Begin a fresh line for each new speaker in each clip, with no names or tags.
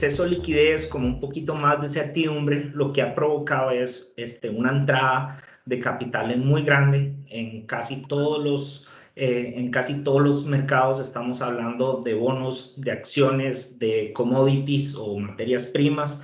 exceso de liquidez, como un poquito más de certidumbre, lo que ha provocado es una entrada de capitales muy grande en casi todos los mercados. Estamos hablando de bonos, de acciones, de commodities o materias primas,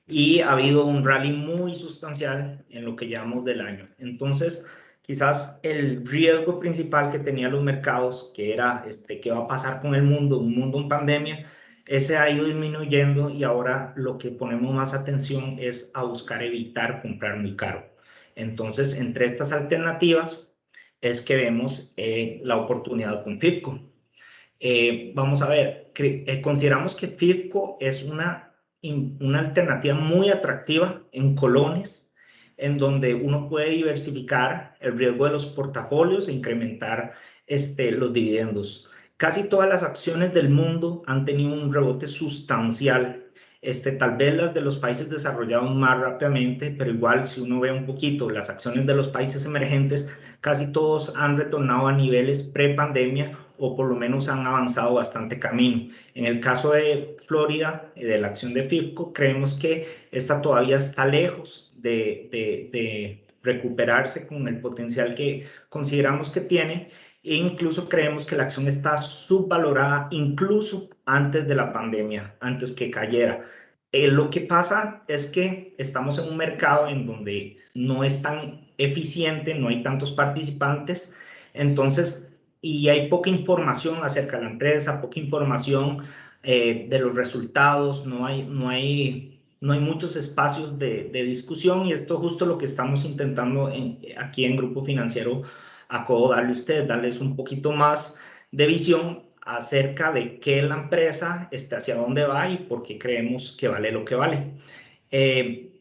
y ha habido un rally muy sustancial en lo que llevamos del año. Entonces, quizás el riesgo principal que tenían los mercados, que era qué va a pasar con el mundo, un mundo en pandemia, ese ha ido disminuyendo, y ahora lo que ponemos más atención es a buscar evitar comprar muy caro. Entonces, entre estas alternativas es que vemos la oportunidad con FIFCO. Vamos a ver, consideramos que FIFCO es una alternativa muy atractiva en colones, en donde uno puede diversificar el riesgo de los portafolios e incrementar los dividendos. Casi todas las acciones del mundo han tenido un rebote sustancial. Tal vez las de los países desarrollados más rápidamente, pero igual si uno ve un poquito las acciones de los países emergentes, casi todos han retornado a niveles pre-pandemia, o por lo menos han avanzado bastante camino. En el caso de Florida, de la acción de FIFCO, creemos que esta todavía está lejos de recuperarse con el potencial que consideramos que tiene, e incluso creemos que la acción está subvalorada incluso antes de la pandemia, antes que cayera. Lo que pasa es que estamos en un mercado en donde no es tan eficiente, no hay tantos participantes, entonces, y hay poca información acerca de la empresa, poca información de los resultados, no hay muchos espacios de discusión, y esto es justo lo que estamos intentando aquí en Grupo Financiero Acodo darle a ustedes, darles un poquito más de visión acerca de qué la empresa, hacia dónde va y por qué creemos que vale lo que vale.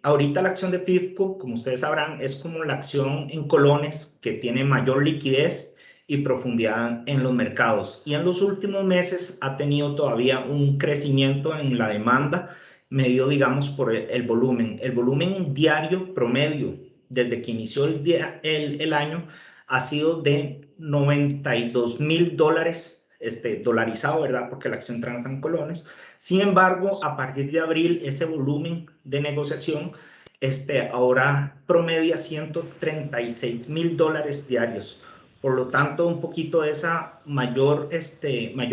Ahorita la acción de FIFCO, como ustedes sabrán, es como la acción en colones que tiene mayor liquidez y profundidad en los mercados, y en los últimos meses ha tenido todavía un crecimiento en la demanda, medido, digamos, por el volumen. El volumen diario promedio desde que inició el año ha sido de $92,000, dolarizado, ¿verdad? Porque la acción transa en colones. Sin embargo, a partir de abril, ese volumen de negociación ahora promedia $136,000 diarios. Por lo tanto, un poquito de esa mayor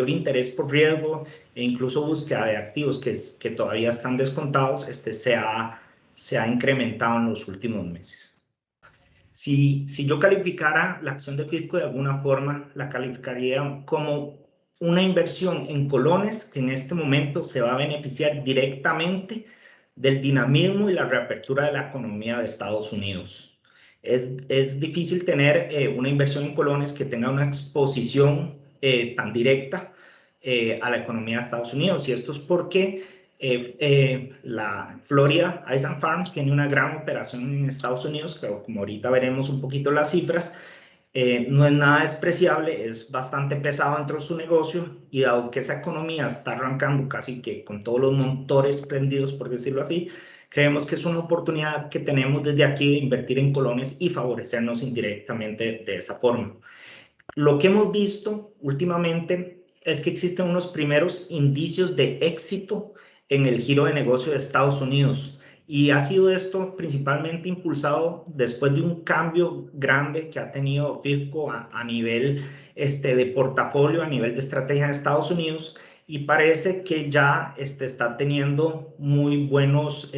interés por riesgo, e incluso búsqueda de activos que todavía están descontados, se ha incrementado en los últimos meses. Si yo calificara la acción de FIFCO de alguna forma, la calificaría como una inversión en colones que en este momento se va a beneficiar directamente del dinamismo y la reapertura de la economía de Estados Unidos. Es difícil tener una inversión en colones que tenga una exposición tan directa a la economía de Estados Unidos, y esto es porque la Florida Ice and Farm tiene una gran operación en Estados Unidos, pero como ahorita veremos un poquito las cifras, no es nada despreciable, es bastante pesado dentro de su negocio, y dado que esa economía está arrancando casi que con todos los motores prendidos, por decirlo así, creemos que es una oportunidad que tenemos desde aquí de invertir en colones y favorecernos indirectamente de esa forma. Lo que hemos visto últimamente es que existen unos primeros indicios de éxito en el giro de negocio de Estados Unidos, y ha sido esto principalmente impulsado después de un cambio grande que ha tenido FIFCO a nivel de portafolio, a nivel de estrategia en Estados Unidos, y parece que ya está teniendo muy buenos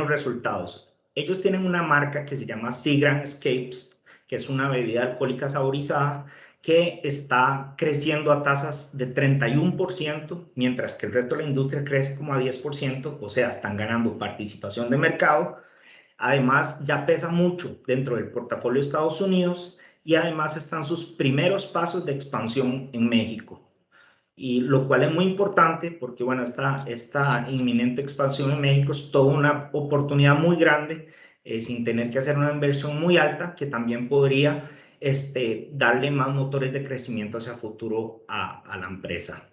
resultados. Ellos tienen una marca que se llama Seagram's Escapes, que es una bebida alcohólica saborizada que está creciendo a tasas de 31%, mientras que el resto de la industria crece como a 10%, o sea, están ganando participación de mercado. Además, ya pesa mucho dentro del portafolio de Estados Unidos, y además están sus primeros pasos de expansión en México. Y lo cual es muy importante porque, bueno, esta inminente expansión en México es toda una oportunidad muy grande, sin tener que hacer una inversión muy alta, que también podría darle más motores de crecimiento hacia futuro a la empresa.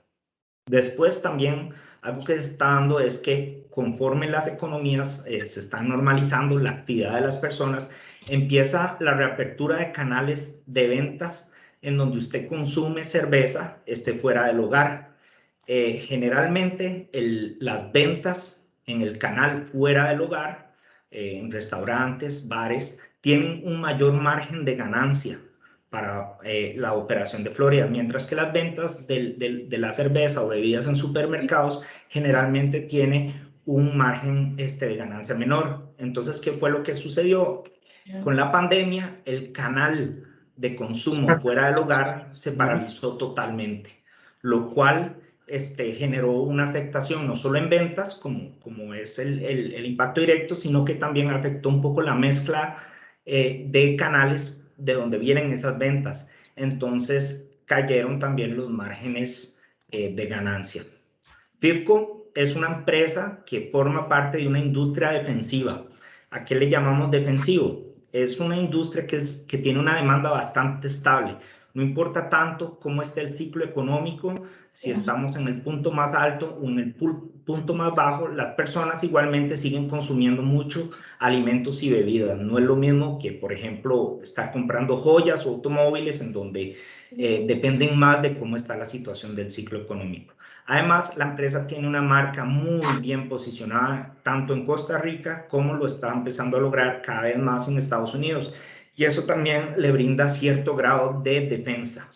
Después también algo que se está dando es que conforme las economías se están normalizando, la actividad de las personas, empieza la reapertura de canales de ventas en donde usted consume cerveza fuera del hogar. Generalmente las ventas en el canal fuera del hogar, en restaurantes, bares, tienen un mayor margen de ganancia para la operación de Florida, mientras que las ventas de la cerveza o bebidas en supermercados generalmente tiene un margen de ganancia menor. Entonces, ¿qué fue lo que sucedió? Con la pandemia, el canal de consumo fuera del hogar se paralizó totalmente, lo cual generó una afectación no solo en ventas, como es el impacto directo, sino que también afectó un poco la mezcla de canales de donde vienen esas ventas. Entonces cayeron también los márgenes de ganancia. FIFCO es una empresa que forma parte de una industria defensiva. ¿A qué le llamamos defensivo? Es una industria que tiene una demanda bastante estable. No importa tanto cómo esté el ciclo económico, si estamos en el punto más alto o en el punto más bajo, las personas igualmente siguen consumiendo mucho alimentos y bebidas. No es lo mismo que, por ejemplo, estar comprando joyas o automóviles en donde dependen más de cómo está la situación del ciclo económico. Además, la empresa tiene una marca muy bien posicionada, tanto en Costa Rica como lo está empezando a lograr cada vez más en Estados Unidos. Y eso también le brinda cierto grado de defensa.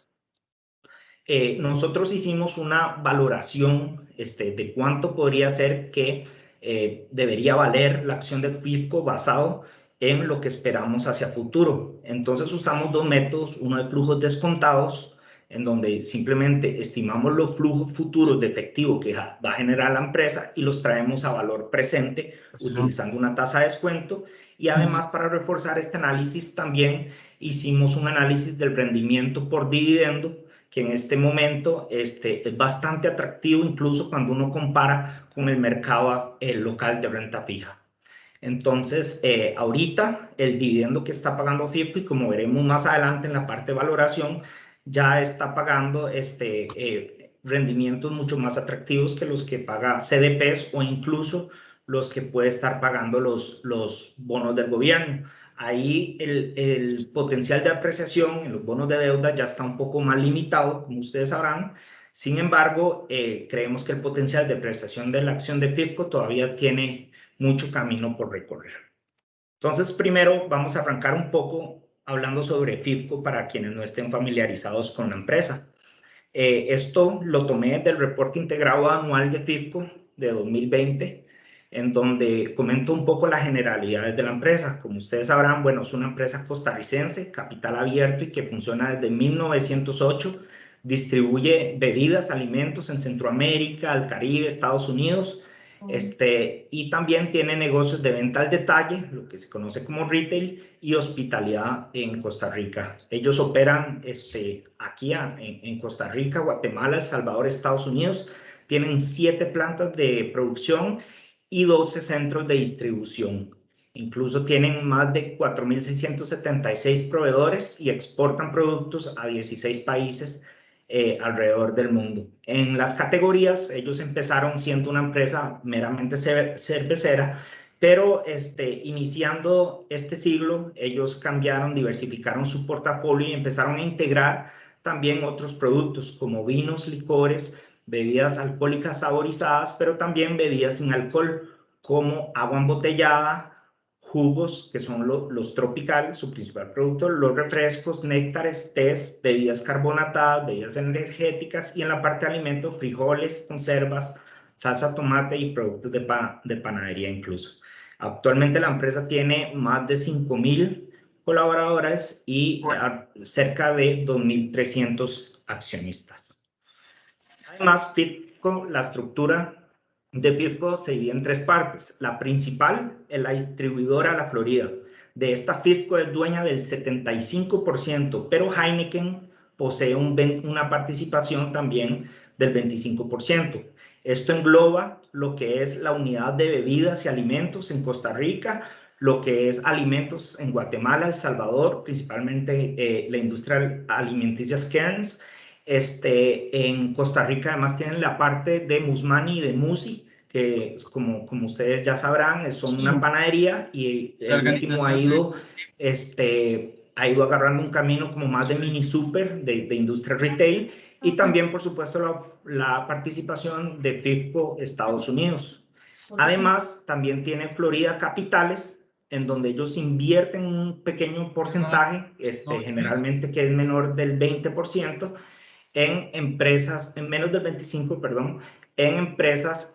Nosotros hicimos una valoración de cuánto podría ser que debería valer la acción de FIFCO basado en lo que esperamos hacia futuro. Entonces usamos dos métodos, uno de flujos descontados, en donde simplemente estimamos los flujos futuros de efectivo que va a generar la empresa y los traemos a valor presente utilizando una tasa de descuento. Y además, para reforzar este análisis, también hicimos un análisis del rendimiento por dividendo, que en este momento es bastante atractivo, incluso cuando uno compara con el mercado local de renta fija. Entonces, ahorita el dividendo que está pagando FIFCO, y como veremos más adelante en la parte de valoración, ya está pagando rendimientos mucho más atractivos que los que paga CDPs o incluso los que puede estar pagando los bonos del gobierno. Ahí el potencial de apreciación en los bonos de deuda ya está un poco más limitado, como ustedes sabrán. Sin embargo, creemos que el potencial de apreciación de la acción de FIFCO todavía tiene mucho camino por recorrer. Entonces, primero vamos a arrancar un poco hablando sobre FIFCO para quienes no estén familiarizados con la empresa. Esto lo tomé del reporte integrado anual de FIFCO de 2020, en donde comento un poco las generalidades de la empresa. Como ustedes sabrán, bueno, es una empresa costarricense, capital abierto y que funciona desde 1908. Distribuye bebidas, alimentos en Centroamérica, el Caribe, Estados Unidos. Y también tiene negocios de venta al detalle, lo que se conoce como retail, y hospitalidad en Costa Rica. Ellos operan aquí en Costa Rica, Guatemala, El Salvador, Estados Unidos. Tienen 7 plantas de producción y 12 centros de distribución. Incluso tienen más de 4.676 proveedores y exportan productos a 16 países alrededor del mundo. En las categorías, ellos empezaron siendo una empresa meramente cervecera, pero iniciando este siglo, ellos cambiaron, diversificaron su portafolio y empezaron a integrar también otros productos como vinos, licores, bebidas alcohólicas saborizadas, pero también bebidas sin alcohol, como agua embotellada, jugos, que son los tropicales, su principal producto, los refrescos, néctares, tés, bebidas carbonatadas, bebidas energéticas, y en la parte de alimentos, frijoles, conservas, salsa tomate y productos de panadería incluso. Actualmente la empresa tiene más de 5.000 colaboradores y cerca de 2.300 accionistas. Además, FIFCO, la estructura de FIFCO se divide en 3 partes. La principal es la distribuidora La Florida. De esta, FIFCO es dueña del 75%, pero Heineken posee una participación también del 25%. Esto engloba lo que es la unidad de bebidas y alimentos en Costa Rica, lo que es alimentos en Guatemala, El Salvador, principalmente la industria alimenticia Cairns. En Costa Rica además tienen la parte de Musmani y de Musi, que como ustedes ya sabrán, son una panadería, y el último ha ido agarrando un camino como más de mini super, de industria retail, y también, por supuesto, la participación de FIFCO Estados Unidos. Además, también tiene Florida Capitales, en donde ellos invierten un pequeño porcentaje, generalmente que es menor del 20%, en empresas, en menos del 25%, perdón, en empresas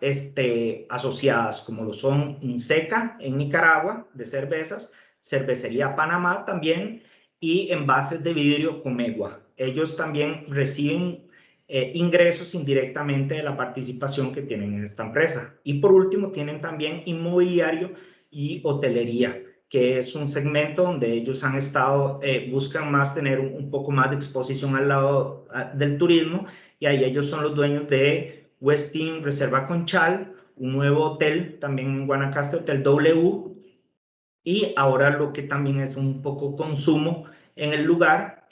asociadas, como lo son Inseca en Nicaragua, de cervezas, Cervecería Panamá también, y Envases de Vidrio Comegua. Ellos también reciben ingresos indirectamente de la participación que tienen en esta empresa. Y por último, tienen también inmobiliario y hotelería, que es un segmento donde ellos han estado, buscan más tener un poco más de exposición al lado del turismo, y ahí ellos son los dueños de Westin Reserva Conchal, un nuevo hotel también en Guanacaste, Hotel W, y ahora lo que también es un poco consumo en el lugar,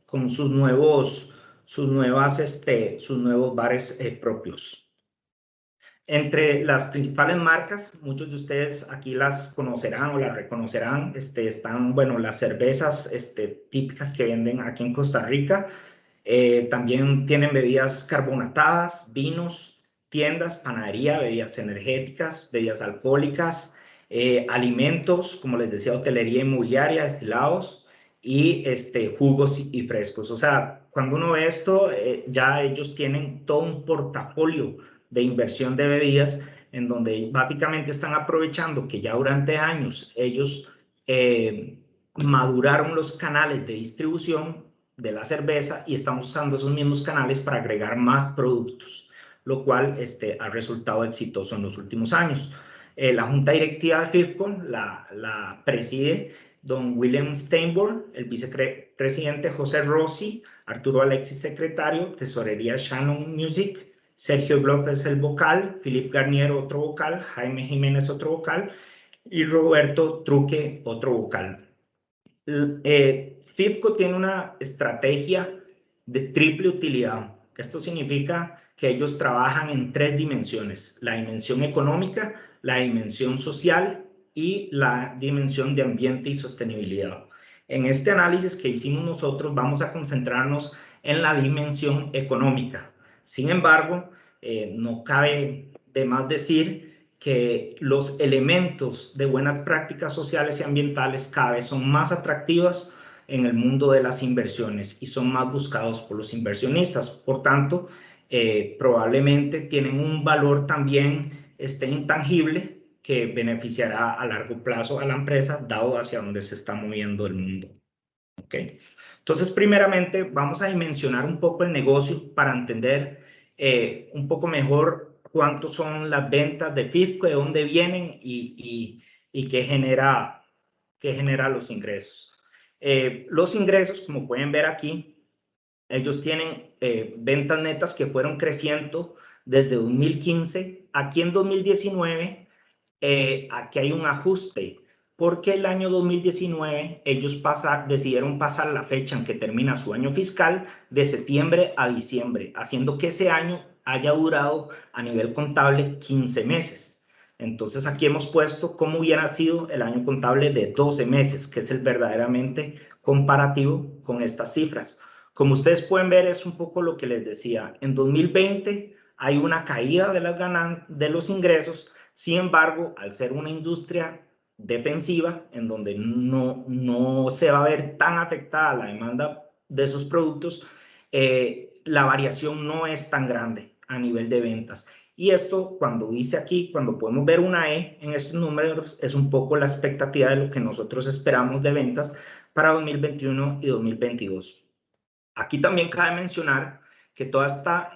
con sus nuevos bares propios. Entre las principales marcas, muchos de ustedes aquí las conocerán o las reconocerán, están, bueno, las cervezas típicas que venden aquí en Costa Rica. También tienen bebidas carbonatadas, vinos, tiendas, panadería, bebidas energéticas, bebidas alcohólicas, alimentos, como les decía, hotelería inmobiliaria, destilados y jugos y frescos. O sea, cuando uno ve esto, ya ellos tienen todo un portafolio de inversión de bebidas, en donde básicamente están aprovechando que ya durante años ellos maduraron los canales de distribución de la cerveza y estamos usando esos mismos canales para agregar más productos, lo cual ha resultado exitoso en los últimos años. La junta directiva de FIFCO la preside don William Steinborn, el vicepresidente José Rossi, Arturo Alexis, secretario, tesorería Shannon Music, Sergio Gloff es el vocal, Philip Garnier otro vocal, Jaime Jiménez otro vocal y Roberto Truque otro vocal. FIFCO tiene una estrategia de triple utilidad. Esto significa que ellos trabajan en 3 dimensiones: la dimensión económica, la dimensión social y la dimensión de ambiente y sostenibilidad. En este análisis que hicimos nosotros vamos a concentrarnos en la dimensión económica. Sin embargo, no cabe de más decir que los elementos de buenas prácticas sociales y ambientales cada vez son más atractivas en el mundo de las inversiones y son más buscados por los inversionistas. Por tanto, probablemente tienen un valor también intangible que beneficiará a largo plazo a la empresa, dado hacia dónde se está moviendo el mundo. ¿Okay? Entonces, primeramente, vamos a dimensionar un poco el negocio para entender un poco mejor cuántos son las ventas de FIFCO, de dónde vienen y qué genera los ingresos. Los ingresos, como pueden ver aquí, ellos tienen ventas netas que fueron creciendo desde 2015. Aquí en 2019, aquí hay un ajuste, porque el año 2019 ellos decidieron pasar la fecha en que termina su año fiscal de septiembre a diciembre, haciendo que ese año haya durado a nivel contable 15 meses. Entonces aquí hemos puesto cómo hubiera sido el año contable de 12 meses, que es el verdaderamente comparativo con estas cifras. Como ustedes pueden ver, es un poco lo que les decía. En 2020 hay una caída de los ingresos. Sin embargo, al ser una industria defensiva, en donde no se va a ver tan afectada la demanda de sus productos, la variación no es tan grande a nivel de ventas. Y esto, cuando dice aquí, cuando podemos ver una E en estos números, es un poco la expectativa de lo que nosotros esperamos de ventas para 2021 y 2022. Aquí también cabe mencionar que todo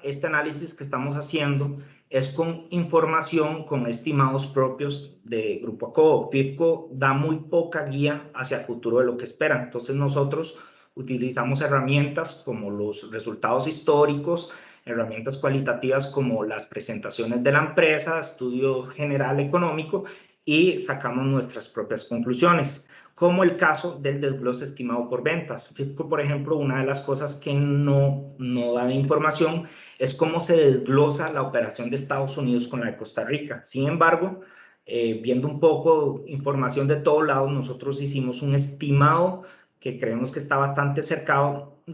este análisis que estamos haciendo es con información, con estimados propios de Grupo Acovo. FIFCO da muy poca guía hacia el futuro de lo que esperan. Entonces nosotros utilizamos herramientas como los resultados históricos, herramientas cualitativas como las presentaciones de la empresa, estudio general económico, y sacamos nuestras propias conclusiones, como el caso del desglose estimado por ventas. FIFCO, por ejemplo, una de las cosas que no da de información es cómo se desglosa la operación de Estados Unidos con la de Costa Rica. Sin embargo, viendo un poco información de todos lados, nosotros hicimos un estimado que creemos que está bastante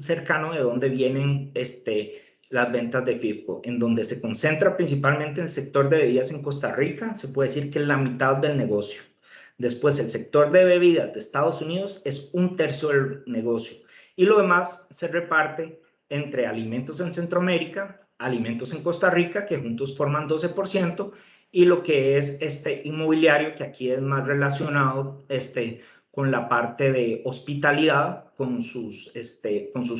cercano de dónde vienen las ventas de FIFCO, en donde se concentra principalmente en el sector de bebidas en Costa Rica, se puede decir que es la mitad del negocio. Después, el sector de bebidas de Estados Unidos es 1/3 del negocio. Y lo demás se reparte entre alimentos en Centroamérica, alimentos en Costa Rica, que juntos forman 12%, y lo que es inmobiliario, que aquí es más relacionado con la parte de hospitalidad, con sus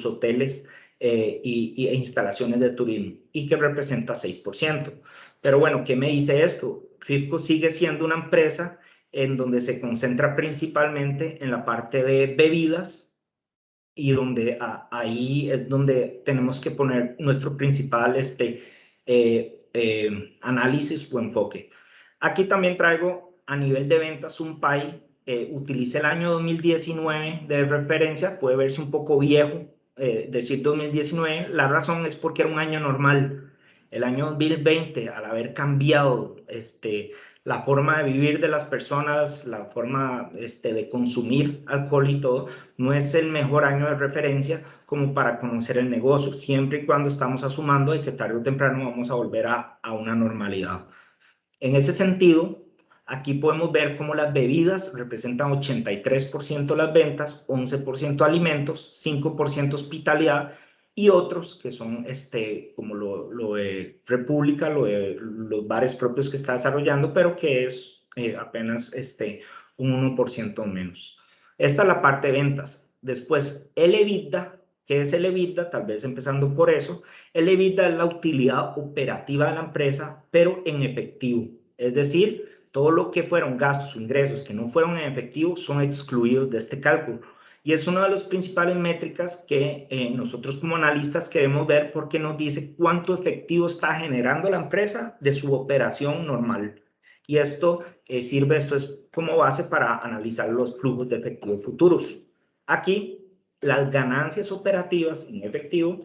hoteles e instalaciones de turismo, y que representa 6%. Pero bueno, ¿qué me dice esto? FIFCO sigue siendo una empresa en donde se concentra principalmente en la parte de bebidas, y donde ahí es donde tenemos que poner nuestro principal análisis o enfoque. Aquí también traigo a nivel de ventas un pie. Utilice el año 2019 de referencia, puede verse un poco viejo decir 2019, la razón es porque era un año normal. El año 2020, al haber cambiado la forma de vivir de las personas, la forma de consumir alcohol y todo, no es el mejor año de referencia como para conocer el negocio, siempre y cuando estamos asumando de que tarde o temprano vamos a volver a una normalidad. En ese sentido, aquí podemos ver cómo las bebidas representan 83% de las ventas, 11% alimentos, 5% hospitalidad y otros que son como lo de República, lo de los bares propios que está desarrollando, pero que es apenas un 1% menos. Esta es la parte de ventas. Después, el EBITDA. ¿Qué es el EBITDA? Tal vez empezando por eso. El EBITDA es la utilidad operativa de la empresa, pero en efectivo. Es decir, todo lo que fueron gastos o ingresos que no fueron en efectivo son excluidos de este cálculo. Y es una de las principales métricas que nosotros como analistas queremos ver, porque nos dice cuánto efectivo está generando la empresa de su operación normal. Y esto esto es como base para analizar los flujos de efectivo futuros. Aquí, las ganancias operativas en efectivo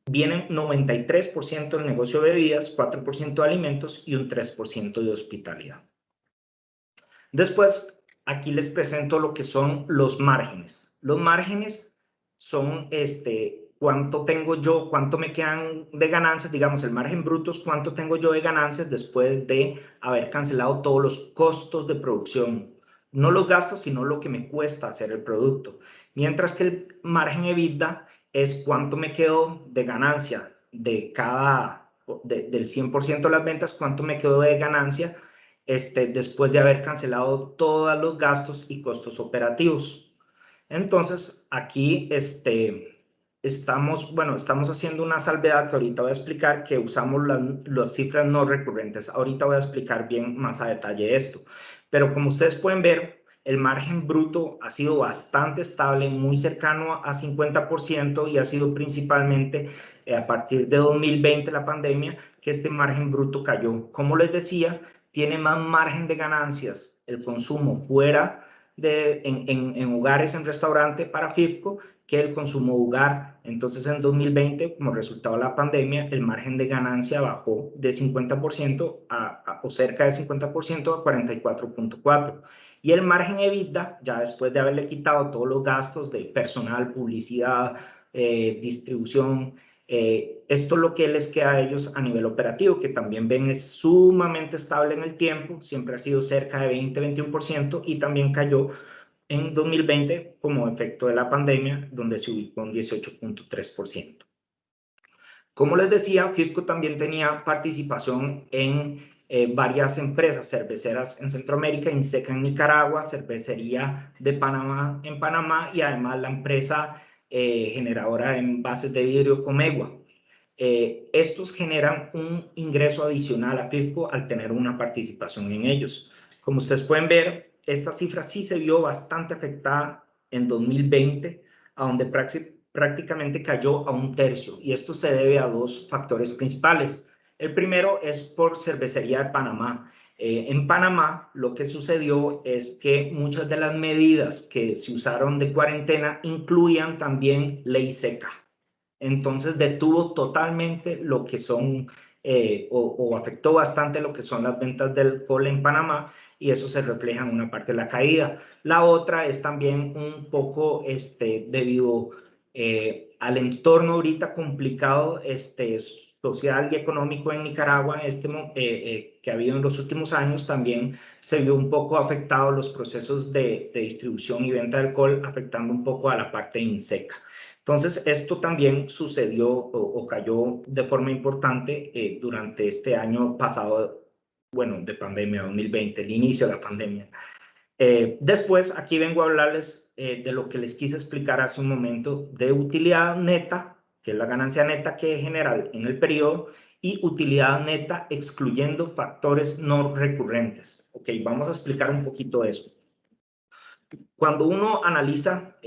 vienen 93% del negocio de bebidas, 4% de alimentos y un 3% de hospitalidad. Después, aquí les presento lo que son los márgenes. Los márgenes son cuánto tengo yo, cuánto me quedan de ganancias, digamos, el margen bruto es cuánto tengo yo de ganancias después de haber cancelado todos los costos de producción. No los gastos, sino lo que me cuesta hacer el producto. Mientras que el margen EBITDA es cuánto me quedo de ganancia del 100% de las ventas, cuánto me quedo de ganancia después de haber cancelado todos los gastos y costos operativos. Entonces, aquí estamos haciendo una salvedad que ahorita voy a explicar, que usamos las cifras no recurrentes. Ahorita voy a explicar bien más a detalle esto. Pero como ustedes pueden ver, el margen bruto ha sido bastante estable, muy cercano a 50%, y ha sido principalmente a partir de 2020, la pandemia, que este margen bruto cayó. Como les decía, tiene más margen de ganancias el consumo fuera en hogares, en restaurante para FIFCO, que el consumo hogar. Entonces, en 2020, como resultado de la pandemia, el margen de ganancia bajó de 50% o cerca de 50% a 44.4%. Y el margen EBITDA, ya después de haberle quitado todos los gastos de personal, publicidad, distribución, esto es lo que les queda a ellos a nivel operativo, que también ven es sumamente estable en el tiempo, siempre ha sido cerca de 20-21%, y también cayó en 2020 como efecto de la pandemia, donde se ubicó en 18.3%. Como les decía, FIFCO también tenía participación en varias empresas cerveceras en Centroamérica, Inseca en Nicaragua, Cervecería de Panamá en Panamá, y además la empresa generadora de envases de vidrio Comegua. Estos generan un ingreso adicional a FIFCO al tener una participación en ellos. Como ustedes pueden ver, esta cifra sí se vio bastante afectada en 2020, a donde prácticamente cayó a 1/3, y esto se debe a dos factores principales. El primero es por Cervecería de Panamá. En Panamá lo que sucedió es que muchas de las medidas que se usaron de cuarentena incluían también ley seca. Entonces detuvo totalmente lo que son o afectó bastante lo que son las ventas del alcohol en Panamá, y eso se refleja en una parte de la caída. La otra es también un poco debido al entorno ahorita complicado social y económico en Nicaragua que ha habido en los últimos años, también se vio un poco afectado los procesos de distribución y venta de alcohol, afectando un poco a la parte INSECA. Entonces, esto también sucedió o cayó de forma importante durante este año pasado, bueno, de pandemia 2020, el inicio de la pandemia. Después, aquí vengo a hablarles de lo que les quise explicar hace un momento, de utilidad neta, que es la ganancia neta que genera en el periodo, y utilidad neta excluyendo factores no recurrentes. Ok, vamos a explicar un poquito eso. Cuando uno analiza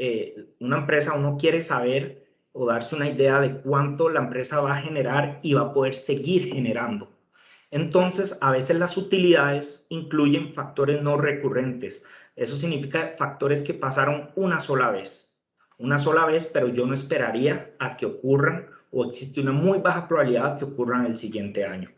una empresa, uno quiere saber o darse una idea de cuánto la empresa va a generar y va a poder seguir generando. Entonces, a veces las utilidades incluyen factores no recurrentes. Eso significa factores que pasaron una sola vez, pero yo no esperaría a que ocurran o existe una muy baja probabilidad que ocurran el siguiente año.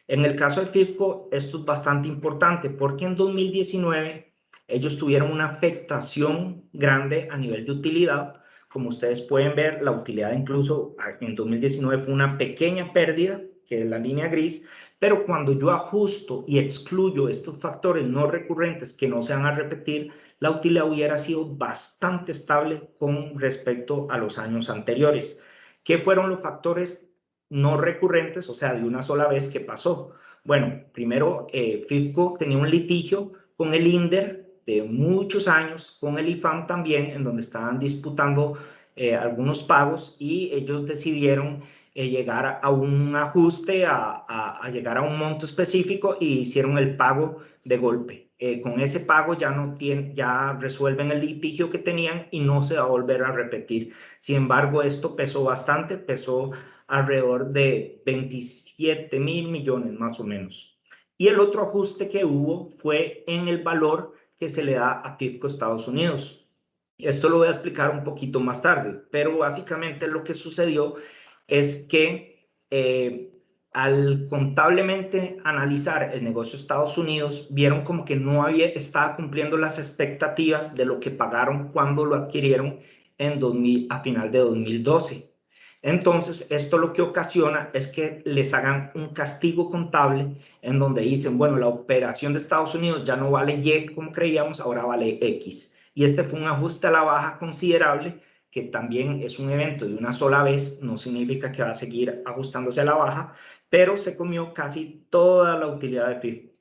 En el caso de FIFCO, esto es bastante importante porque en 2019 ellos tuvieron una afectación grande a nivel de utilidad. Como ustedes pueden ver, la utilidad incluso en 2019 fue una pequeña pérdida, que es la línea gris, pero cuando yo ajusto y excluyo estos factores no recurrentes que no se van a repetir, la utilidad hubiera sido bastante estable con respecto a los años anteriores. ¿Qué fueron los factores no recurrentes, o sea, de una sola vez que pasó? Bueno, primero, FIFCO tenía un litigio con el INDER de muchos años, con el IFAM también, en donde estaban disputando algunos pagos y ellos decidieron llegar a un ajuste, a llegar a un monto específico y hicieron el pago de golpe. Con ese pago ya resuelven el litigio que tenían y no se va a volver a repetir. Sin embargo, esto pesó bastante, pesó alrededor de 27.000 millones más o menos. Y el otro ajuste que hubo fue en el valor que se le da a FIFCO Estados Unidos. Esto lo voy a explicar un poquito más tarde, pero básicamente lo que sucedió es que al contablemente analizar el negocio de Estados Unidos, vieron como que no estaba cumpliendo las expectativas de lo que pagaron cuando lo adquirieron a final de 2012. Entonces, esto lo que ocasiona es que les hagan un castigo contable en donde dicen, bueno, la operación de Estados Unidos ya no vale Y como creíamos, ahora vale X. Y este fue un ajuste a la baja considerable, que también es un evento de una sola vez, no significa que va a seguir ajustándose a la baja, pero se comió casi toda la utilidad de FIFCO.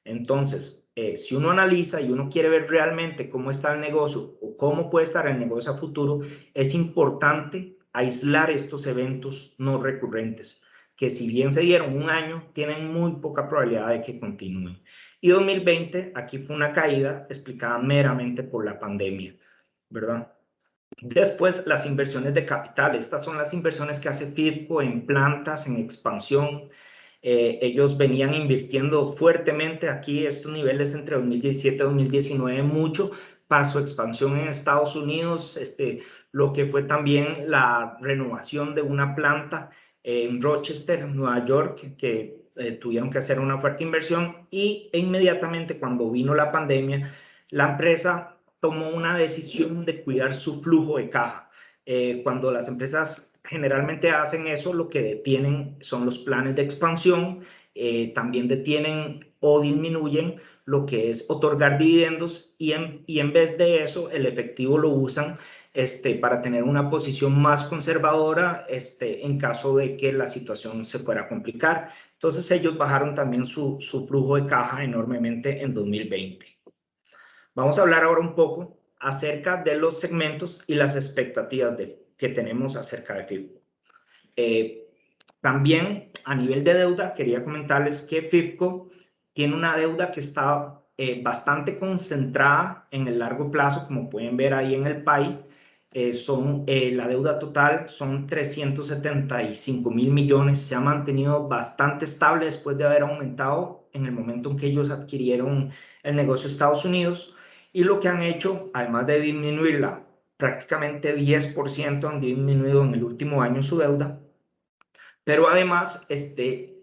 Entonces, si uno analiza y uno quiere ver realmente cómo está el negocio o cómo puede estar el negocio a futuro, es importante aislar estos eventos no recurrentes, que si bien se dieron un año, tienen muy poca probabilidad de que continúen. Y 2020, aquí fue una caída explicada meramente por la pandemia, ¿verdad? Después, las inversiones de capital. Estas son las inversiones que hace FIFCO en plantas, en expansión. Ellos venían invirtiendo fuertemente aquí estos niveles entre 2017 y 2019 mucho para su expansión en Estados Unidos, lo que fue también la renovación de una planta en Rochester, Nueva York, que tuvieron que hacer una fuerte inversión y inmediatamente cuando vino la pandemia, la empresa tomó una decisión de cuidar su flujo de caja. Cuando las empresas generalmente hacen eso, lo que detienen son los planes de expansión, también detienen o disminuyen lo que es otorgar dividendos y en vez de eso el efectivo lo usan para tener una posición más conservadora en caso de que la situación se fuera a complicar. Entonces ellos bajaron también su flujo de caja enormemente en 2020. Vamos a hablar ahora un poco acerca de los segmentos y las expectativas que tenemos acerca de FIFCO. También a nivel de deuda, quería comentarles que FIFCO tiene una deuda que está bastante concentrada en el largo plazo, como pueden ver ahí en el PAI. La deuda total son 375.000 millones, se ha mantenido bastante estable después de haber aumentado en el momento en que ellos adquirieron el negocio de Estados Unidos, y lo que han hecho, además de disminuirla prácticamente 10%, han disminuido en el último año su deuda, pero además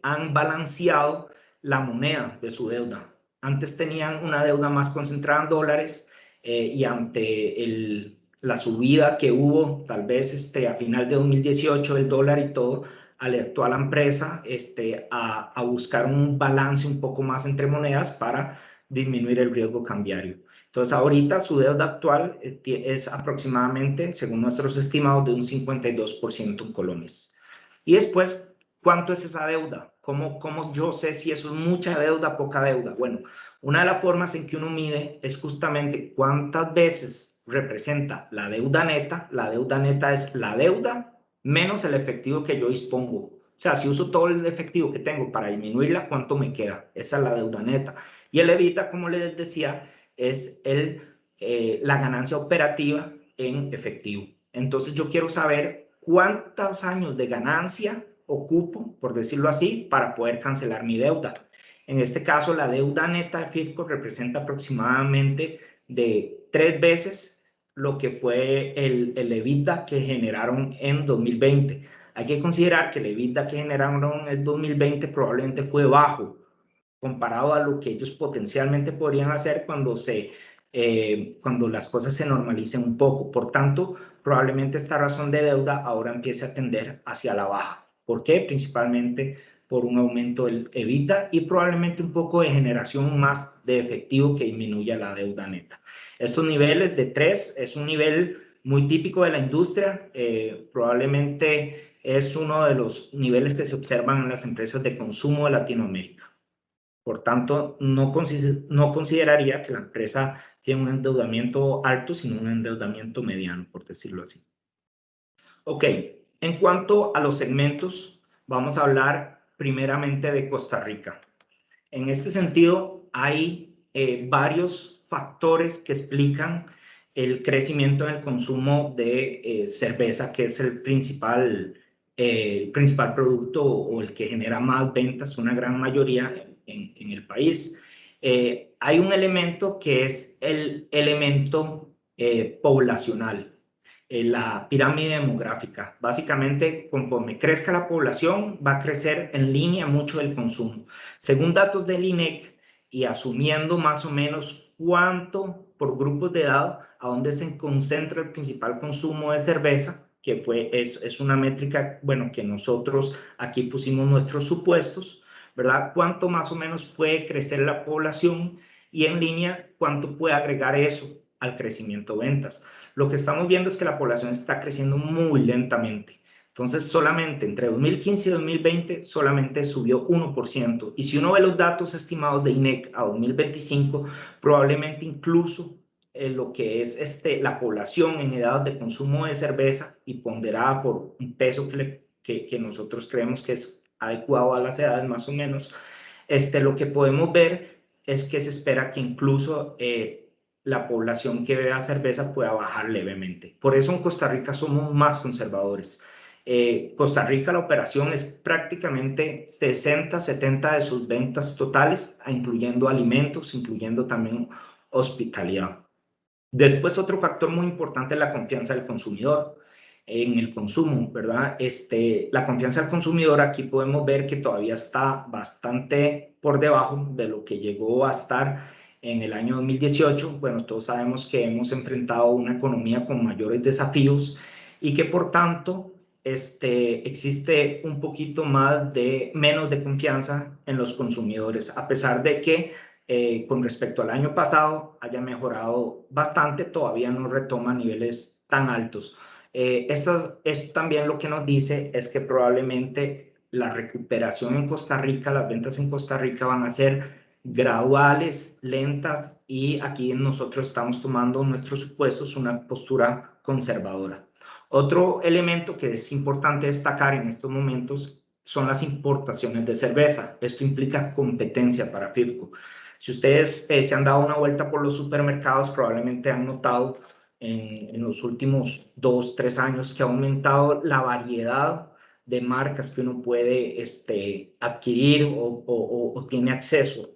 han balanceado la moneda de su deuda. Antes tenían una deuda más concentrada en dólares y ante la subida que hubo, tal vez a final de 2018, el dólar y todo, alertó a la empresa a buscar un balance un poco más entre monedas para disminuir el riesgo cambiario. Entonces, ahorita su deuda actual es aproximadamente, según nuestros estimados, de un 52% en colones. Y después, ¿cuánto es esa deuda? ¿Cómo yo sé si eso es mucha deuda, poca deuda? Bueno, una de las formas en que uno mide es justamente cuántas veces representa la deuda neta. La deuda neta es la deuda menos el efectivo que yo dispongo. O sea, si uso todo el efectivo que tengo para disminuirla, ¿cuánto me queda? Esa es la deuda neta. Y el EBITDA, como les decía, es la ganancia operativa en efectivo. Entonces yo quiero saber cuántos años de ganancia ocupo, por decirlo así, para poder cancelar mi deuda. En este caso, la deuda neta de FIBCO representa aproximadamente de 3 veces lo que fue el EBITDA que generaron en 2020. Hay que considerar que el EBITDA que generaron en el 2020 probablemente fue bajo comparado a lo que ellos potencialmente podrían hacer cuando las cosas se normalicen un poco. Por tanto, probablemente esta razón de deuda ahora empiece a tender hacia la baja. ¿Por qué? Principalmente por un aumento del EBITDA y probablemente un poco de generación más de efectivo que disminuya la deuda neta. Estos niveles de 3 es un nivel muy típico de la industria, probablemente es uno de los niveles que se observan en las empresas de consumo de Latinoamérica. Por tanto, no consideraría que la empresa tiene un endeudamiento alto, sino un endeudamiento mediano, por decirlo así. Ok, en cuanto a los segmentos, vamos a hablar primeramente de Costa Rica. En este sentido, hay varios factores que explican el crecimiento en el consumo de cerveza, que es el principal producto o el que genera más ventas, una gran mayoría en el país. Hay un elemento que es el elemento poblacional, la pirámide demográfica. Básicamente, conforme crezca la población, va a crecer en línea mucho el consumo. Según datos del INEC y asumiendo más o menos cuánto por grupos de edad, a dónde se concentra el principal consumo de cerveza, que es una métrica, bueno, que nosotros aquí pusimos nuestros supuestos, ¿verdad? Cuánto más o menos puede crecer la población y en línea, cuánto puede agregar eso al crecimiento de ventas. Lo que estamos viendo es que la población está creciendo muy lentamente. Entonces, solamente entre 2015 y 2020, solamente subió 1%. Y si uno ve los datos estimados de INEC a 2025, probablemente incluso lo que es la población en edad de consumo de cerveza y ponderada por un peso que nosotros creemos que es adecuado a las edades más o menos, lo que podemos ver es que se espera que incluso la población que beba cerveza pueda bajar levemente. Por eso en Costa Rica somos más conservadores. Costa Rica, la operación es prácticamente 60-70 de sus ventas totales, incluyendo alimentos, incluyendo también hospitalidad. Después, otro factor muy importante es la confianza del consumidor en el consumo, ¿verdad? La confianza del consumidor, aquí podemos ver que todavía está bastante por debajo de lo que llegó a estar en el año 2018. Bueno, todos sabemos que hemos enfrentado una economía con mayores desafíos y que por tanto existe un poquito menos de confianza en los consumidores, a pesar de que con respecto al año pasado haya mejorado bastante, todavía no retoma niveles tan altos. Esto también lo que nos dice es que probablemente la recuperación en Costa Rica, las ventas en Costa Rica van a ser graduales, lentas, y aquí nosotros estamos tomando nuestros supuestos una postura conservadora. Otro elemento que es importante destacar en estos momentos son las importaciones de cerveza. Esto implica competencia para FIBCO. Si ustedes se han dado una vuelta por los supermercados, probablemente han notado en los últimos 2-3 años que ha aumentado la variedad de marcas que uno puede adquirir o tiene acceso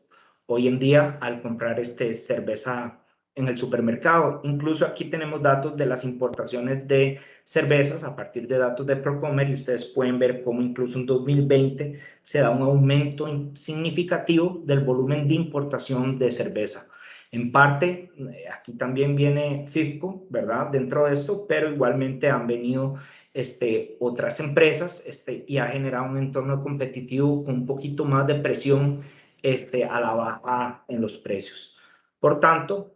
hoy en día al comprar cerveza en el supermercado. Incluso aquí tenemos datos de las importaciones de cervezas a partir de datos de Procomer, y ustedes pueden ver cómo incluso en 2020 se da un aumento significativo del volumen de importación de cerveza. En parte, aquí también viene FIFCO, ¿verdad? Dentro de esto, pero igualmente han venido otras empresas y ha generado un entorno competitivo con un poquito más de presión a la baja en los precios. Por tanto,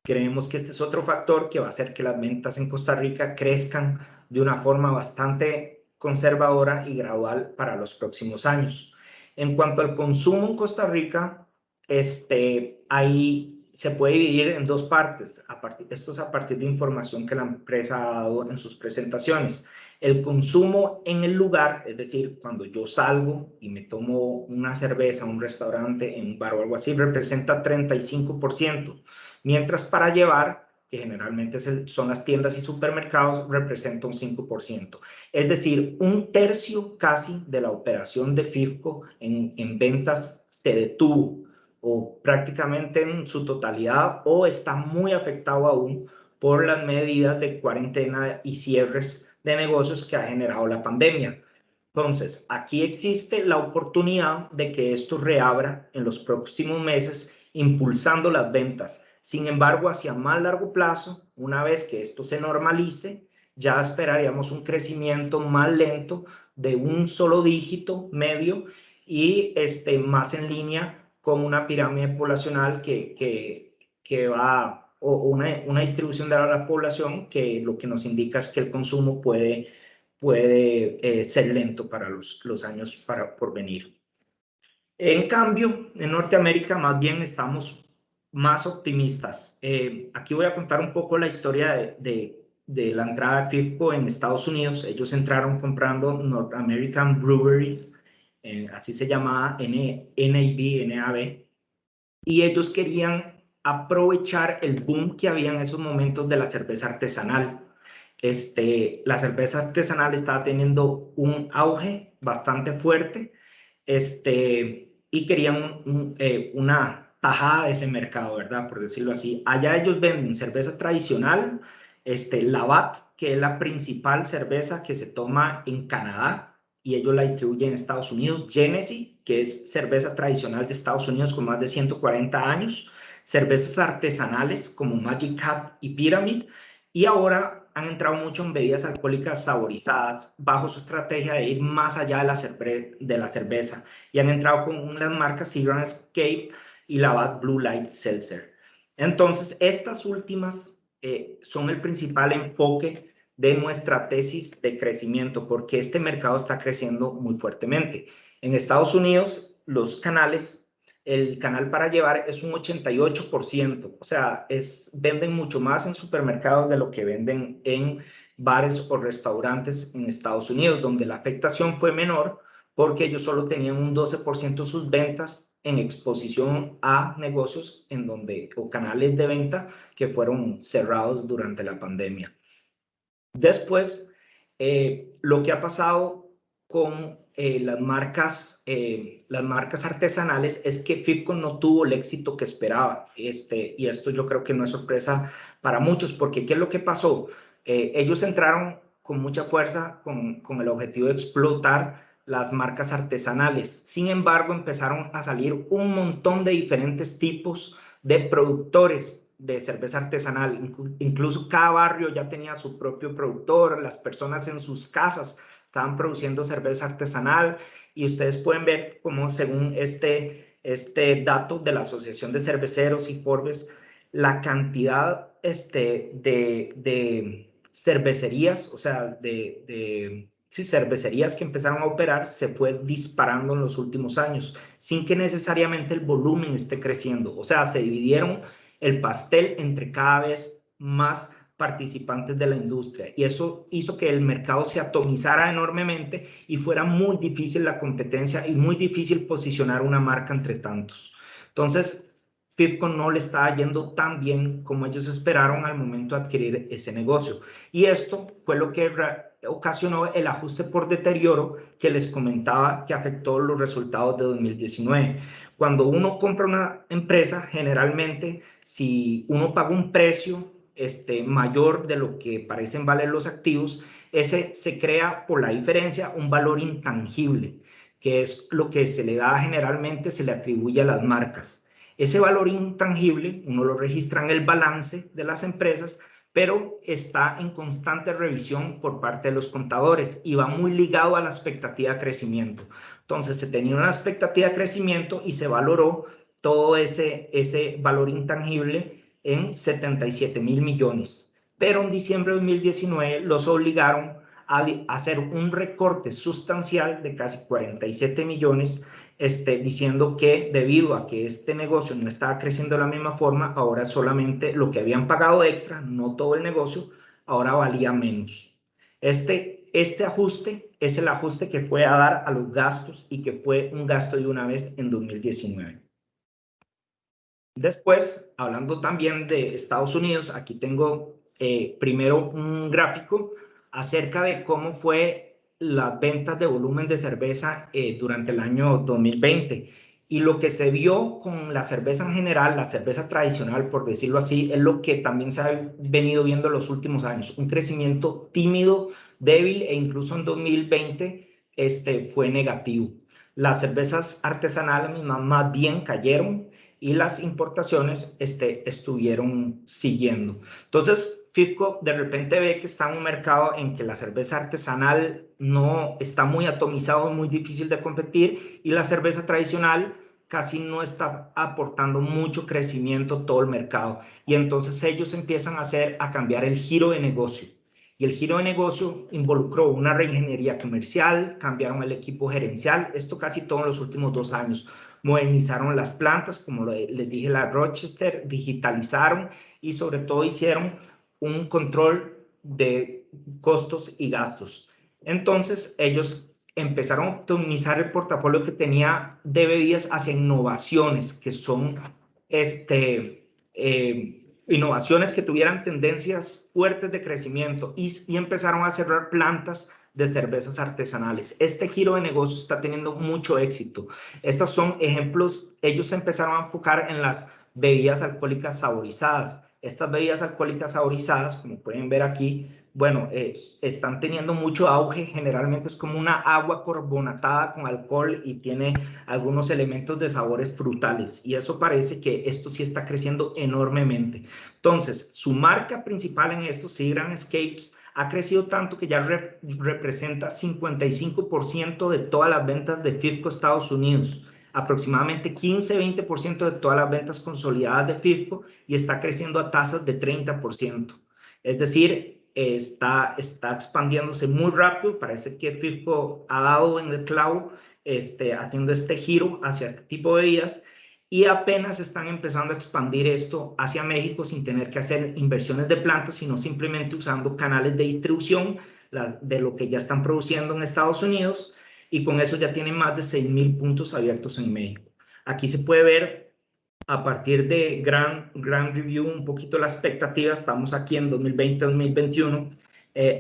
creemos que este es otro factor que va a hacer que las ventas en Costa Rica crezcan de una forma bastante conservadora y gradual para los próximos años. En cuanto al consumo en Costa Rica, ahí se puede dividir en dos partes. Esto es a partir de información que la empresa ha dado en sus presentaciones. El consumo en el lugar, es decir, cuando yo salgo y me tomo una cerveza en un restaurante, en un bar o algo así, representa 35%, mientras para llevar, que generalmente son las tiendas y supermercados, representa un 5%. Es decir, un tercio casi de la operación de FIFCO en ventas se detuvo, o prácticamente en su totalidad, o está muy afectado aún por las medidas de cuarentena y cierres de negocios que ha generado la pandemia. Entonces, aquí existe la oportunidad de que esto reabra en los próximos meses, impulsando las ventas. Sin embargo, hacia más largo plazo, una vez que esto se normalice, ya esperaríamos un crecimiento más lento de un solo dígito medio y más en línea con una pirámide poblacional que va, o una distribución de la población que lo que nos indica es que el consumo puede ser lento para los años por venir. En cambio, en Norteamérica más bien estamos más optimistas. Aquí voy a contar un poco la historia de la entrada de FIFCO en Estados Unidos. Ellos entraron comprando North American Breweries, así se llamaba, NAB, y ellos querían aprovechar el boom que había en esos momentos de la cerveza artesanal. La cerveza artesanal estaba teniendo un auge bastante fuerte, y querían una tajada de ese mercado, ¿verdad? Por decirlo así. Allá ellos venden cerveza tradicional, Labatt, que es la principal cerveza que se toma en Canadá, y ellos la distribuyen en Estados Unidos. Genesee, que es cerveza tradicional de Estados Unidos con más de 140 años. Cervezas artesanales como Magic Hat y Pyramid. Y ahora han entrado mucho en bebidas alcohólicas saborizadas bajo su estrategia de ir más allá de la cerveza. Y han entrado con las marcas Seagram's Escape y Labatt Blue Light Seltzer. Entonces, estas últimas son el principal enfoque de nuestra tesis de crecimiento, porque este mercado está creciendo muy fuertemente. En Estados Unidos, los canales, el canal para llevar es un 88%, o sea, venden mucho más en supermercados de lo que venden en bares o restaurantes en Estados Unidos, donde la afectación fue menor porque ellos solo tenían un 12% de sus ventas en exposición a negocios o canales de venta que fueron cerrados durante la pandemia. Después, lo que ha pasado con las marcas artesanales es que FIFCO no tuvo el éxito que esperaba. Y esto yo creo que no es sorpresa para muchos, porque ¿qué es lo que pasó? Ellos entraron con mucha fuerza con el objetivo de explotar las marcas artesanales. Sin embargo, empezaron a salir un montón de diferentes tipos de productores de cerveza artesanal. Incluso cada barrio ya tenía su propio productor, las personas en sus casas estaban produciendo cerveza artesanal, y ustedes pueden ver cómo, según este dato de la Asociación de Cerveceros y Forbes, la cantidad de cervecerías, o sea, cervecerías que empezaron a operar se fue disparando en los últimos años, sin que necesariamente el volumen esté creciendo. O sea, se dividieron el pastel entre cada vez más participantes de la industria, y eso hizo que el mercado se atomizara enormemente y fuera muy difícil la competencia y muy difícil posicionar una marca entre tantos. Entonces, FIFCO no le estaba yendo tan bien como ellos esperaron al momento de adquirir ese negocio, y esto fue lo que ocasionó el ajuste por deterioro que les comentaba, que afectó los resultados de 2019. Cuando uno compra una empresa, generalmente, si uno paga un precio mayor de lo que parecen valer los activos, ese se crea por la diferencia un valor intangible, que es lo que se le da generalmente, se le atribuye a las marcas. Ese valor intangible uno lo registra en el balance de las empresas, pero está en constante revisión por parte de los contadores y va muy ligado a la expectativa de crecimiento. Entonces se tenía una expectativa de crecimiento y se valoró todo ese valor intangible en 77.000 millones. Pero en diciembre de 2019 los obligaron a hacer un recorte sustancial de casi 47 millones, diciendo que debido a que este negocio no estaba creciendo de la misma forma, ahora solamente lo que habían pagado extra, no todo el negocio, ahora valía menos. Este ajuste es el ajuste que fue a dar a los gastos y que fue un gasto de una vez en 2019. Después, hablando también de Estados Unidos, aquí tengo primero un gráfico acerca de cómo fue las ventas de volumen de cerveza durante el año 2020. Y lo que se vio con la cerveza en general, la cerveza tradicional, por decirlo así, es lo que también se ha venido viendo en los últimos años. Un crecimiento tímido, débil, e incluso en 2020 fue negativo. Las cervezas artesanales más bien cayeron y las importaciones estuvieron siguiendo. Entonces, FIFCO de repente ve que está en un mercado en que la cerveza artesanal no está muy atomizado, muy difícil de competir, y la cerveza tradicional casi no está aportando mucho crecimiento todo el mercado. Y entonces ellos empiezan a cambiar el giro de negocio. Y el giro de negocio involucró una reingeniería comercial, cambiaron el equipo gerencial, esto casi todo en los últimos 2 años. Modernizaron las plantas, como les dije, la Rochester, digitalizaron y sobre todo hicieron un control de costos y gastos. Entonces ellos empezaron a optimizar el portafolio que tenía de bebidas hacia innovaciones, que son innovaciones que tuvieran tendencias fuertes de crecimiento y empezaron a cerrar plantas de cervezas artesanales. Este giro de negocio está teniendo mucho éxito. Estos son ejemplos. Ellos empezaron a enfocar en las bebidas alcohólicas saborizadas. Estas bebidas alcohólicas saborizadas, como pueden ver aquí, bueno, están teniendo mucho auge. Generalmente es como una agua carbonatada con alcohol y tiene algunos elementos de sabores frutales. Y eso parece que esto sí está creciendo enormemente. Entonces, su marca principal en esto, Seagram's Escapes, ha crecido tanto que ya representa 55% de todas las ventas de FIFCO Estados Unidos, aproximadamente 15-20% de todas las ventas consolidadas de FIFCO, y está creciendo a tasas de 30%. Es decir, está expandiéndose muy rápido. Parece que FIFCO ha dado en el clavo haciendo este giro hacia este tipo de bebidas, y apenas están empezando a expandir esto hacia México sin tener que hacer inversiones de plantas, sino simplemente usando canales de distribución de lo que ya están produciendo en Estados Unidos, y con eso ya tienen más de 6.000 puntos abiertos en México. Aquí se puede ver a partir de Grand Review un poquito la expectativa. Estamos aquí en 2020-2021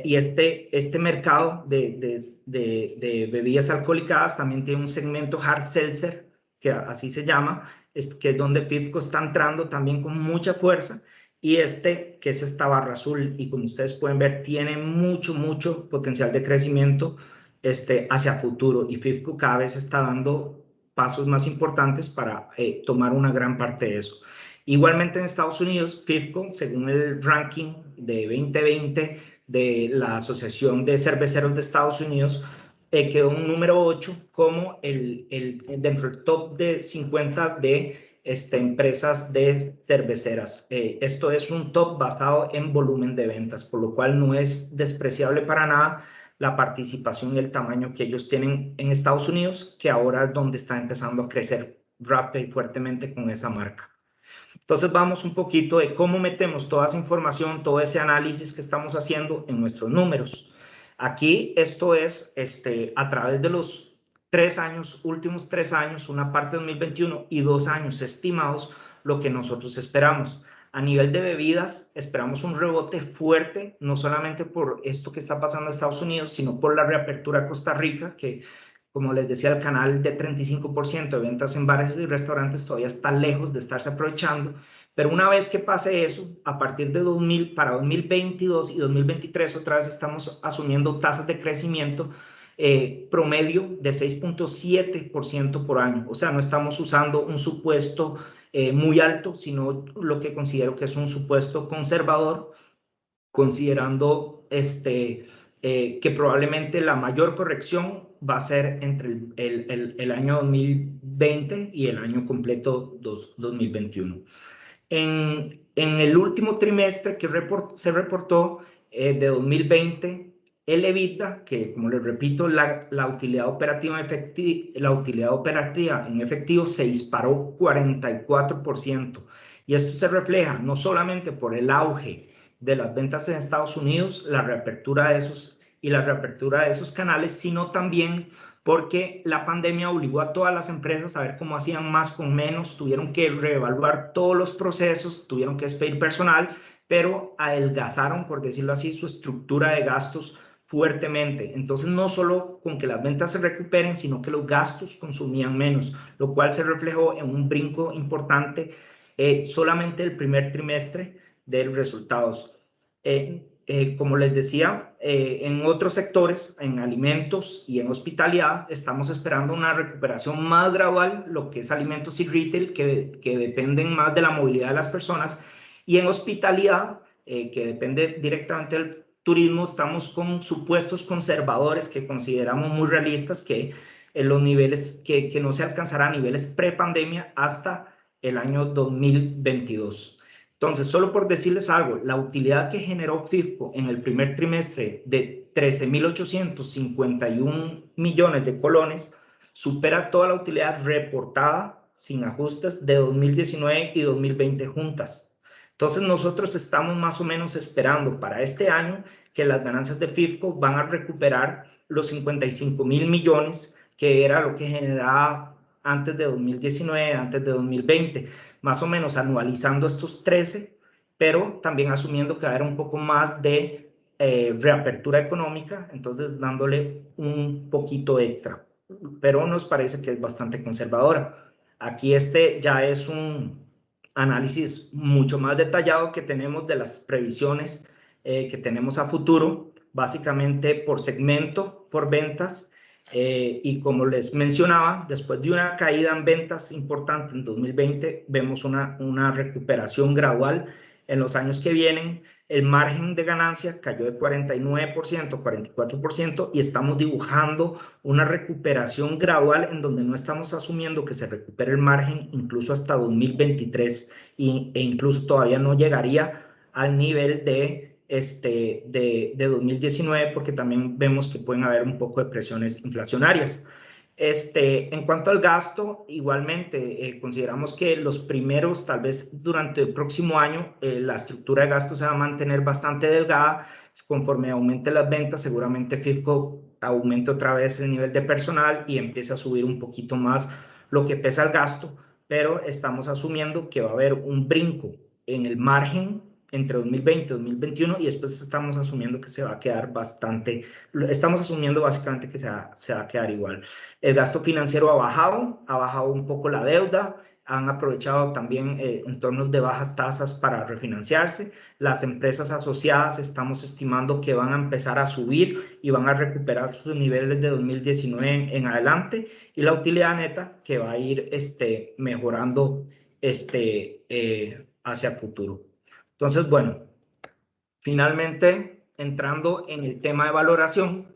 y este mercado de bebidas alcoholizadas también tiene un segmento hard seltzer, que así se llama, que es donde FIFCO está entrando también con mucha fuerza, y que es esta barra azul, y como ustedes pueden ver, tiene mucho potencial de crecimiento hacia futuro, y FIFCO cada vez está dando pasos más importantes para tomar una gran parte de eso. Igualmente en Estados Unidos, FIFCO, según el ranking de 2020 de la Asociación de Cerveceros de Estados Unidos, quedó un número 8 como dentro del top de 50 de empresas de cerveceras. Esto es un top basado en volumen de ventas, por lo cual no es despreciable para nada la participación y el tamaño que ellos tienen en Estados Unidos, que ahora es donde está empezando a crecer rápido y fuertemente con esa marca. Entonces vamos un poquito de cómo metemos toda esa información, todo ese análisis que estamos haciendo en nuestros números. Aquí esto es a través de los últimos 3 años, una parte de 2021 y 2 años estimados, lo que nosotros esperamos. A nivel de bebidas, esperamos un rebote fuerte, no solamente por esto que está pasando en Estados Unidos, sino por la reapertura de Costa Rica, que, como les decía, el canal de 35% de ventas en bares y restaurantes todavía está lejos de estarse aprovechando. Pero una vez que pase eso, a partir de 2022 y 2023, otra vez estamos asumiendo tasas de crecimiento promedio de 6.7% por año. O sea, no estamos usando un supuesto muy alto, sino lo que considero que es un supuesto conservador, considerando que probablemente la mayor corrección va a ser entre el año 2020 y el año completo 2021. En el último trimestre que se reportó de 2020, el EBITDA, que como les repito, la utilidad operativa en efectivo se disparó 44%. Y esto se refleja no solamente por el auge de las ventas en Estados Unidos, la reapertura de esos canales, sino también porque la pandemia obligó a todas las empresas a ver cómo hacían más con menos, tuvieron que reevaluar todos los procesos, tuvieron que despedir personal, pero adelgazaron, por decirlo así, su estructura de gastos fuertemente. Entonces, no solo con que las ventas se recuperen, sino que los gastos consumían menos, lo cual se reflejó en un brinco importante solamente el primer trimestre de los resultados. Como les decía, en otros sectores, en alimentos y en hospitalidad, estamos esperando una recuperación más gradual, lo que es alimentos y retail, que dependen más de la movilidad de las personas, y en hospitalidad, que depende directamente del turismo, estamos con supuestos conservadores que consideramos muy realistas, que en los niveles, que no se alcanzará a niveles pre-pandemia hasta el año 2022. Entonces, solo por decirles algo, la utilidad que generó FIFCO en el primer trimestre de 13.851 millones de colones supera toda la utilidad reportada sin ajustes de 2019 y 2020 juntas. Entonces, nosotros estamos más o menos esperando para este año que las ganancias de FIFCO van a recuperar los 55.000 millones, que era lo que generaba antes de 2019, antes de 2020, más o menos anualizando estos 13, pero también asumiendo que va a haber un poco más de reapertura económica, entonces dándole un poquito extra, pero nos parece que es bastante conservadora. Aquí ya es un análisis mucho más detallado que tenemos de las previsiones que tenemos a futuro, básicamente por segmento, por ventas, y como les mencionaba, después de una caída en ventas importante en 2020, vemos una recuperación gradual en los años que vienen. El margen de ganancia cayó de 49%, 44%, y estamos dibujando una recuperación gradual en donde no estamos asumiendo que se recupere el margen incluso hasta 2023 e incluso todavía no llegaría al nivel de 2019, porque también vemos que pueden haber un poco de presiones inflacionarias. En cuanto al gasto, igualmente consideramos que los primeros, tal vez durante el próximo año, la estructura de gasto se va a mantener bastante delgada. Conforme aumente las ventas, seguramente FIFCO aumente otra vez el nivel de personal y empiece a subir un poquito más lo que pesa el gasto, pero estamos asumiendo que va a haber un brinco en el margen entre 2020 y 2021, y después estamos asumiendo que se va a quedar estamos asumiendo básicamente que se va a quedar igual. El gasto financiero ha bajado un poco la deuda, han aprovechado también entornos de bajas tasas para refinanciarse. Las empresas asociadas estamos estimando que van a empezar a subir y van a recuperar sus niveles de 2019 en adelante, y la utilidad neta que va a ir mejorando hacia el futuro. Entonces, bueno, finalmente, entrando en el tema de valoración,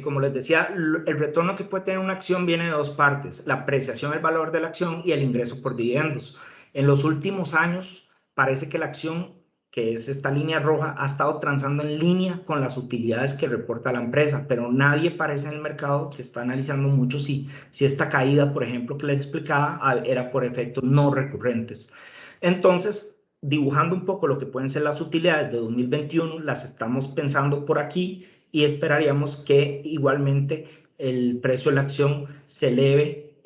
como les decía, el retorno que puede tener una acción viene de dos partes: la apreciación del valor de la acción y el ingreso por dividendos. En los últimos años, parece que la acción, que es esta línea roja, ha estado transando en línea con las utilidades que reporta la empresa, pero nadie parece en el mercado que está analizando mucho si esta caída, por ejemplo, que les explicaba, era por efectos no recurrentes. Entonces, dibujando un poco lo que pueden ser las utilidades de 2021, las estamos pensando por aquí, y esperaríamos que igualmente el precio de la acción se eleve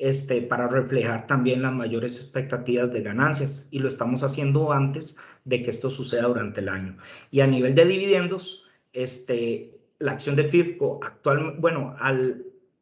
para reflejar también las mayores expectativas de ganancias, y lo estamos haciendo antes de que esto suceda durante el año. Y a nivel de dividendos, la acción de FIFCO actualmente, bueno,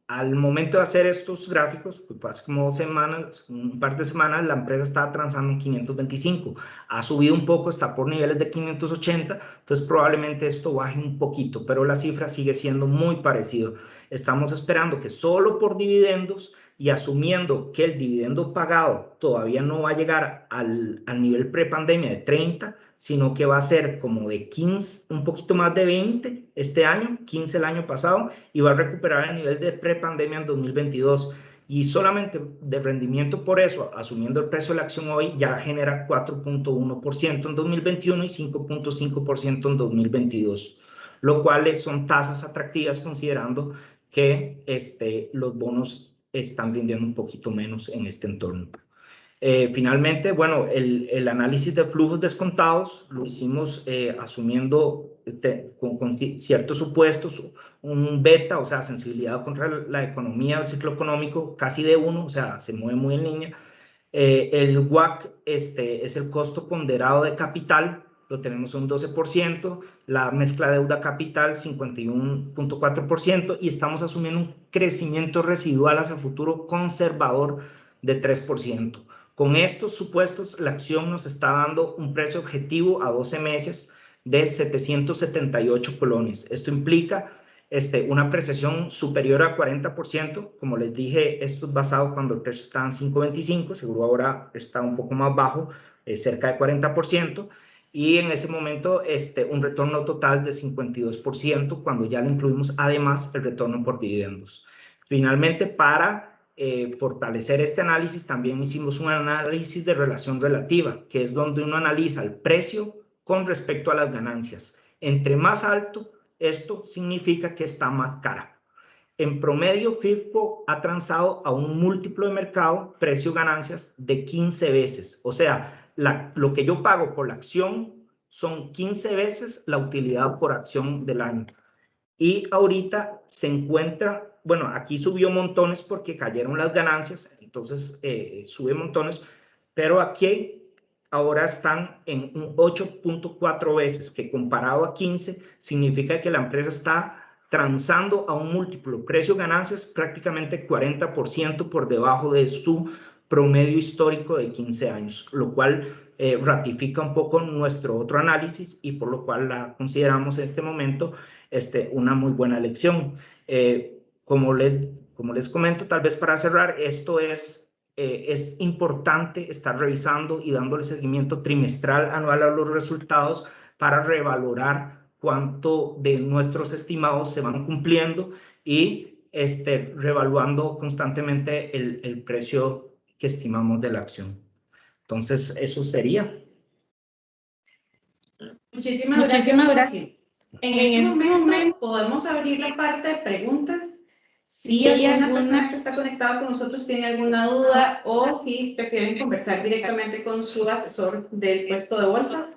al momento de hacer estos gráficos, pues hace como 2 semanas, un par de semanas, la empresa estaba transando en 525, ha subido un poco, está por niveles de 580, entonces probablemente esto baje un poquito, pero la cifra sigue siendo muy parecida. Estamos esperando que solo por dividendos y asumiendo que el dividendo pagado todavía no va a llegar al nivel prepandemia de 30, sino que va a ser como de 15, un poquito más de 20 este año, 15 el año pasado, y va a recuperar el nivel de prepandemia en 2022. Y solamente de rendimiento por eso, asumiendo el precio de la acción hoy, ya genera 4.1% en 2021 y 5.5% en 2022, lo cual son tasas atractivas considerando que los bonos están rindiendo un poquito menos en este entorno. Finalmente, bueno, el análisis de flujos descontados lo hicimos asumiendo con ciertos supuestos, un beta, o sea, sensibilidad contra la economía, el ciclo económico, casi de 1, o sea, se mueve muy en línea. El WACC es el costo ponderado de capital, lo tenemos un 12%, la mezcla deuda capital 51.4% y estamos asumiendo un crecimiento residual hacia el futuro conservador de 3%. Con estos supuestos, la acción nos está dando un precio objetivo a 12 meses de 778 colones. Esto implica una apreciación superior a 40%. Como les dije, esto es basado cuando el precio estaba en 5.25, seguro ahora está un poco más bajo, cerca de 40%. Y en ese momento un retorno total de 52% cuando ya le incluimos además el retorno por dividendos. Finalmente, para fortalecer este análisis, también hicimos un análisis de relación relativa, que es donde uno analiza el precio con respecto a las ganancias. Entre más alto, esto significa que está más cara. En promedio, FIFPO ha transado a un múltiplo de mercado, precio-ganancias, de 15 veces. O sea, lo que yo pago por la acción son 15 veces la utilidad por acción del año. Y ahorita se encuentra, bueno, aquí subió montones porque cayeron las ganancias, entonces sube montones, pero aquí ahora están en un 8.4 veces, que comparado a 15 significa que la empresa está transando a un múltiplo precio-ganancias prácticamente 40% por debajo de su promedio histórico de 15 años, lo cual ratifica un poco nuestro otro análisis y por lo cual la consideramos en este momento una muy buena elección. Como les comento, tal vez para cerrar, esto es importante estar revisando y dándole seguimiento trimestral, anual a los resultados para revalorar cuánto de nuestros estimados se van cumpliendo y revaluando constantemente el precio que estimamos de la acción. Entonces, eso sería.
Muchísimas gracias. En este momento podemos abrir la parte de preguntas. Si alguna persona que está conectada con nosotros tiene alguna duda o si prefieren conversar directamente con su asesor del puesto de bolsa.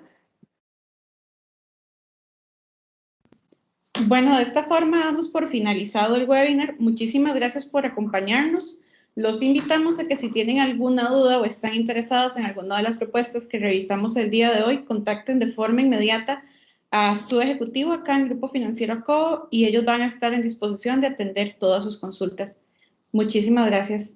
Bueno, de esta forma damos por finalizado el webinar. Muchísimas gracias por acompañarnos. Los invitamos a que si tienen alguna duda o están interesados en alguna de las propuestas que revisamos el día de hoy, contacten de forma inmediata a su ejecutivo acá en Grupo Financiero ACOBO y ellos van a estar en disposición de atender todas sus consultas. Muchísimas gracias.